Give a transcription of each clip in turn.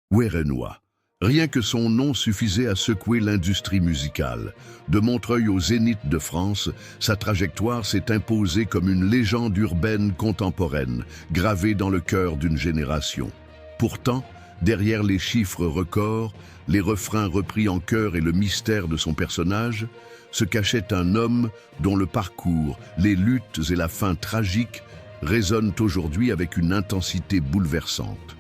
Werenoi. Rien que son nom suffisait à secouer l'industrie musicale. De Montreuil au Zénith de France, sa trajectoire s'est imposée comme une légende urbaine contemporaine, gravée dans le cœur d'une génération. Pourtant, derrière les chiffres records, les refrains repris en chœur et le mystère de son personnage, se cachait un homme dont le parcours, les luttes et la fin tragique résonnent aujourd'hui avec une intensité bouleversante.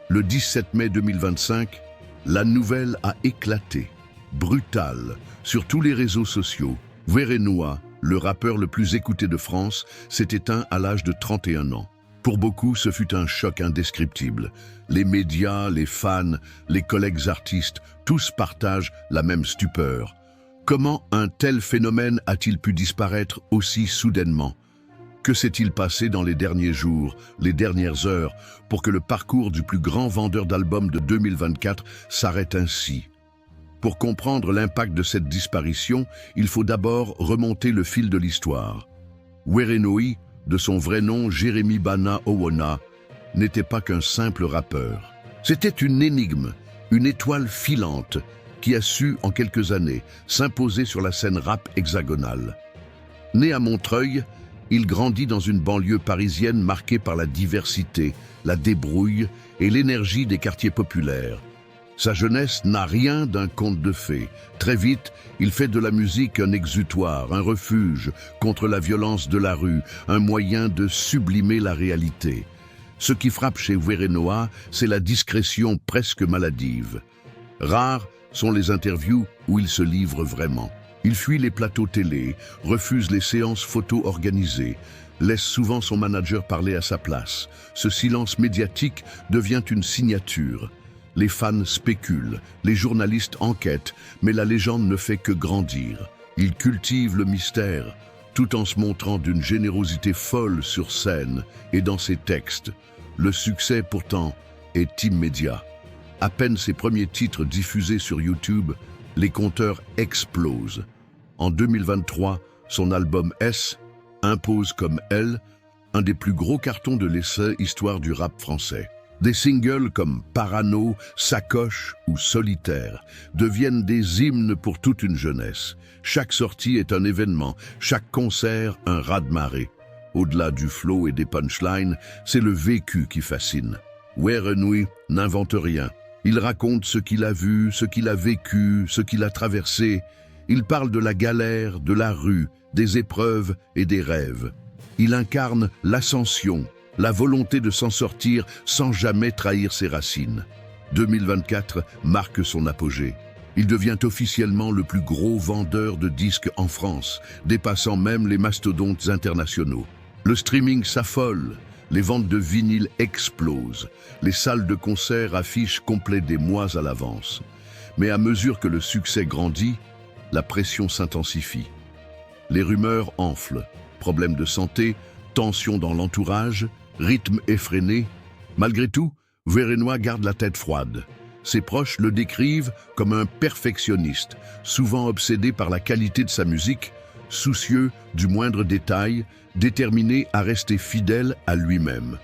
Le 17 mai 2025, la nouvelle a éclaté, brutale, sur tous les réseaux sociaux. Werenoi, le rappeur le plus écouté de France, s'est éteint à l'âge de 31 ans. Pour beaucoup, ce fut un choc indescriptible. Les médias, les fans, les collègues artistes, tous partagent la même stupeur. Comment un tel phénomène a-t-il pu disparaître aussi soudainement ? Que s'est-il passé dans les derniers jours, les dernières heures, pour que le parcours du plus grand vendeur d'albums de 2024 s'arrête ainsi ? Pour comprendre l'impact de cette disparition, il faut d'abord remonter le fil de l'histoire. Werenoi, de son vrai nom Jérémy Bana Owona, n'était pas qu'un simple rappeur. C'était une énigme, une étoile filante, qui a su, en quelques années, s'imposer sur la scène rap hexagonale. Né à Montreuil, il grandit dans une banlieue parisienne marquée par la diversité, la débrouille et l'énergie des quartiers populaires. Sa jeunesse n'a rien d'un conte de fées. Très vite, il fait de la musique un exutoire, un refuge contre la violence de la rue, un moyen de sublimer la réalité. Ce qui frappe chez Werenoi, c'est la discrétion presque maladive. Rares sont les interviews où il se livre vraiment. Il fuit les plateaux télé, refuse les séances photos organisées, laisse souvent son manager parler à sa place. Ce silence médiatique devient une signature. Les fans spéculent, les journalistes enquêtent, mais la légende ne fait que grandir. Il cultive le mystère, tout en se montrant d'une générosité folle sur scène et dans ses textes. Le succès, pourtant, est immédiat. À peine ses premiers titres diffusés sur YouTube, les compteurs explosent. En 2023, son album S impose comme elle un des plus gros cartons de l'histoire du rap français. Des singles comme Parano, Sacoche ou Solitaire deviennent des hymnes pour toute une jeunesse. Chaque sortie est un événement, chaque concert un raz-de-marée. Au-delà du flow et des punchlines, c'est le vécu qui fascine. Werenoi n'invente rien. Il raconte ce qu'il a vu, ce qu'il a vécu, ce qu'il a traversé. Il parle de la galère, de la rue, des épreuves et des rêves. Il incarne l'ascension, la volonté de s'en sortir sans jamais trahir ses racines. 2024 marque son apogée. Il devient officiellement le plus gros vendeur de disques en France, dépassant même les mastodontes internationaux. Le streaming s'affole, les ventes de vinyles explosent, les salles de concert affichent complet des mois à l'avance. Mais à mesure que le succès grandit, la pression s'intensifie. Les rumeurs enflent, problèmes de santé, tensions dans l'entourage, rythme effréné. Malgré tout, Werenoi garde la tête froide. Ses proches le décrivent comme un perfectionniste, souvent obsédé par la qualité de sa musique, soucieux du moindre détail, déterminé à rester fidèle à lui-même.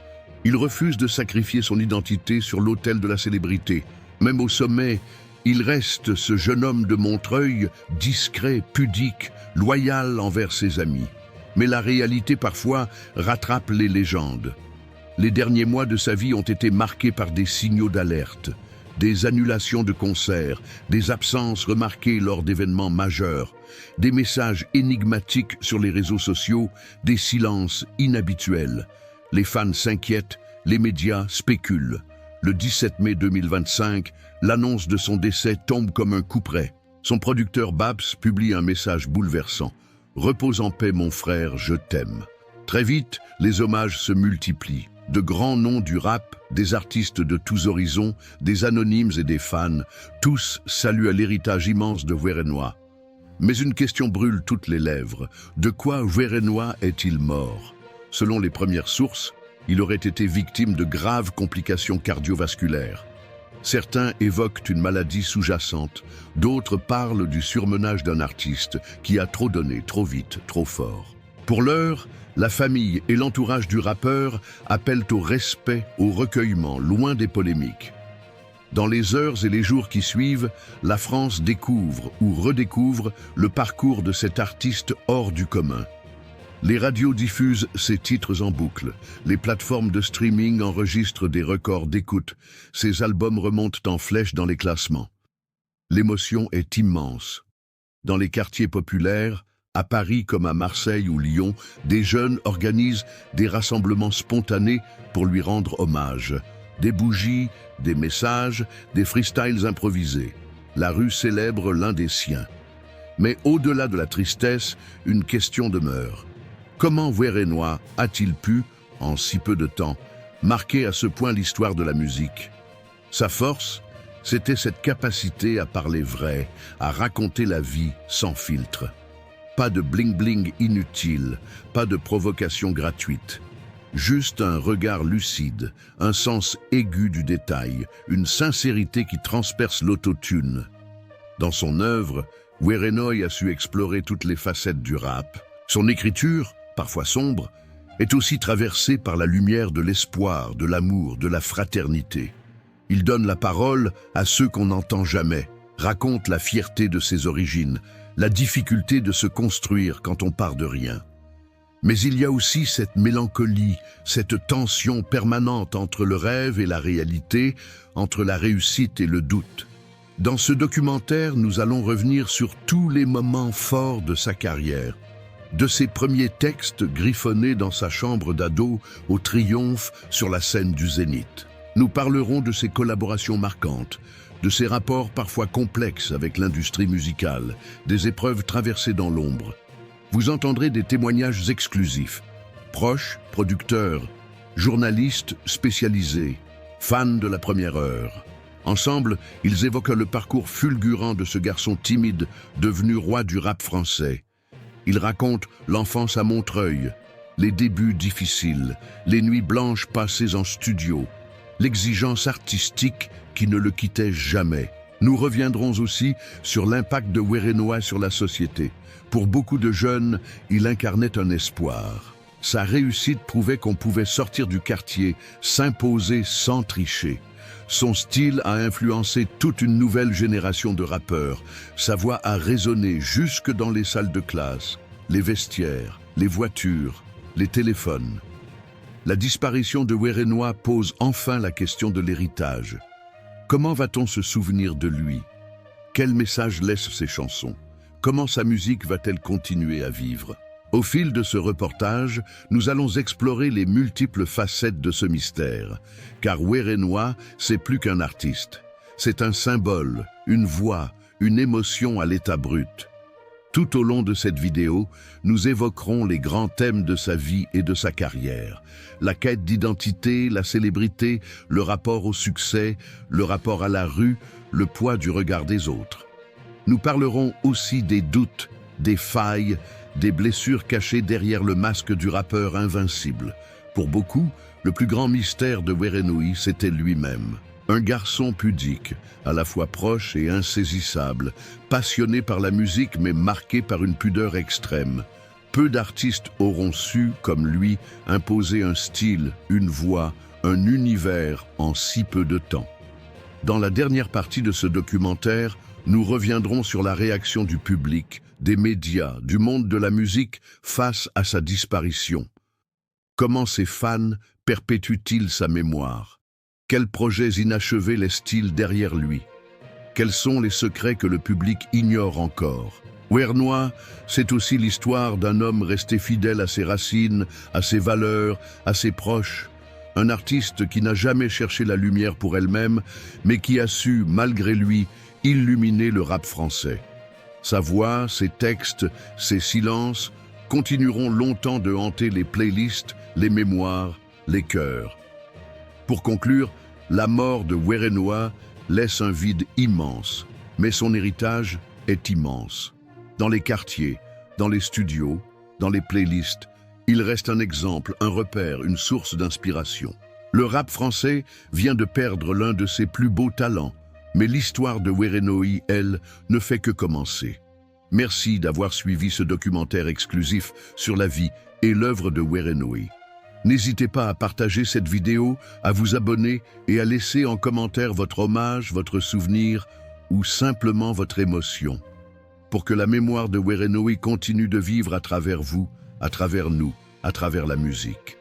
Il refuse de sacrifier son identité sur l'autel de la célébrité. Même au sommet, il reste ce jeune homme de Montreuil, discret, pudique, loyal envers ses amis. Mais la réalité parfois rattrape les légendes. Les derniers mois de sa vie ont été marqués par des signaux d'alerte, des annulations de concerts, des absences remarquées lors d'événements majeurs, des messages énigmatiques sur les réseaux sociaux, des silences inhabituels. Les fans s'inquiètent, les médias spéculent. Le 17 mai 2025, l'annonce de son décès tombe comme un coup près. Son producteur Babs publie un message bouleversant. « Repose en paix mon frère, je t'aime ». Très vite, les hommages se multiplient. De grands noms du rap, des artistes de tous horizons, des anonymes et des fans, tous saluent l'héritage immense de Werenoi. Mais une question brûle toutes les lèvres. De quoi Werenoi est-il mort ? Selon les premières sources, il aurait été victime de graves complications cardiovasculaires. Certains évoquent une maladie sous-jacente, d'autres parlent du surmenage d'un artiste qui a trop donné, trop vite, trop fort. Pour l'heure, la famille et l'entourage du rappeur appellent au respect, au recueillement, loin des polémiques. Dans les heures et les jours qui suivent, la France découvre ou redécouvre le parcours de cet artiste hors du commun. Les radios diffusent ses titres en boucle, les plateformes de streaming enregistrent des records d'écoute, ses albums remontent en flèche dans les classements. L'émotion est immense. Dans les quartiers populaires, à Paris comme à Marseille ou Lyon, des jeunes organisent des rassemblements spontanés pour lui rendre hommage. Des bougies, des messages, des freestyles improvisés. La rue célèbre l'un des siens. Mais au-delà de la tristesse, une question demeure. Comment Werenoi a-t-il pu, en si peu de temps, marquer à ce point l'histoire de la musique? Sa force, c'était cette capacité à parler vrai, à raconter la vie sans filtre. Pas de bling-bling inutile, pas de provocation gratuite. Juste un regard lucide, un sens aigu du détail, une sincérité qui transperce l'autotune. Dans son œuvre, Werenoi a su explorer toutes les facettes du rap. Son écriture, parfois sombre, est aussi traversée par la lumière de l'espoir, de l'amour, de la fraternité. Il donne la parole à ceux qu'on n'entend jamais, raconte la fierté de ses origines, la difficulté de se construire quand on part de rien. Mais il y a aussi cette mélancolie, cette tension permanente entre le rêve et la réalité, entre la réussite et le doute. Dans ce documentaire, nous allons revenir sur tous les moments forts de sa carrière, de ses premiers textes griffonnés dans sa chambre d'ado au triomphe sur la scène du Zénith. Nous parlerons de ses collaborations marquantes, de ses rapports parfois complexes avec l'industrie musicale, des épreuves traversées dans l'ombre. Vous entendrez des témoignages exclusifs, proches, producteurs, journalistes spécialisés, fans de la première heure. Ensemble, ils évoquent le parcours fulgurant de ce garçon timide devenu roi du rap français. Ils racontent l'enfance à Montreuil, les débuts difficiles, les nuits blanches passées en studio, l'exigence artistique qui ne le quittait jamais. Nous reviendrons aussi sur l'impact de Werenoi sur la société. Pour beaucoup de jeunes, il incarnait un espoir. Sa réussite prouvait qu'on pouvait sortir du quartier, s'imposer sans tricher. Son style a influencé toute une nouvelle génération de rappeurs. Sa voix a résonné jusque dans les salles de classe, les vestiaires, les voitures, les téléphones. La disparition de Werenoi pose enfin la question de l'héritage. Comment va-t-on se souvenir de lui? Quel message laissent ses chansons? Comment sa musique va-t-elle continuer à vivre? Au fil de ce reportage, nous allons explorer les multiples facettes de ce mystère. Car Werenoi, c'est plus qu'un artiste. C'est un symbole, une voix, une émotion à l'état brut. Tout au long de cette vidéo, nous évoquerons les grands thèmes de sa vie et de sa carrière. La quête d'identité, la célébrité, le rapport au succès, le rapport à la rue, le poids du regard des autres. Nous parlerons aussi des doutes, des failles, des blessures cachées derrière le masque du rappeur invincible. Pour beaucoup, le plus grand mystère de Werenoi, c'était lui-même. Un garçon pudique, à la fois proche et insaisissable, passionné par la musique mais marqué par une pudeur extrême. Peu d'artistes auront su, comme lui, imposer un style, une voix, un univers en si peu de temps. Dans la dernière partie de ce documentaire, nous reviendrons sur la réaction du public, des médias, du monde de la musique face à sa disparition. Comment ses fans perpétuent-ils sa mémoire? Quels projets inachevés laisse-t-il derrière lui? Quels sont les secrets que le public ignore encore? Werenoi, c'est aussi l'histoire d'un homme resté fidèle à ses racines, à ses valeurs, à ses proches. Un artiste qui n'a jamais cherché la lumière pour elle-même, mais qui a su, malgré lui, illuminer le rap français. Sa voix, ses textes, ses silences continueront longtemps de hanter les playlists, les mémoires, les cœurs. Pour conclure, la mort de Werenoi laisse un vide immense, mais son héritage est immense. Dans les quartiers, dans les studios, dans les playlists, il reste un exemple, un repère, une source d'inspiration. Le rap français vient de perdre l'un de ses plus beaux talents, mais l'histoire de Werenoi, elle, ne fait que commencer. Merci d'avoir suivi ce documentaire exclusif sur la vie et l'œuvre de Werenoi. N'hésitez pas à partager cette vidéo, à vous abonner et à laisser en commentaire votre hommage, votre souvenir ou simplement votre émotion, pour que la mémoire de Werenoi continue de vivre à travers vous, à travers nous, à travers la musique.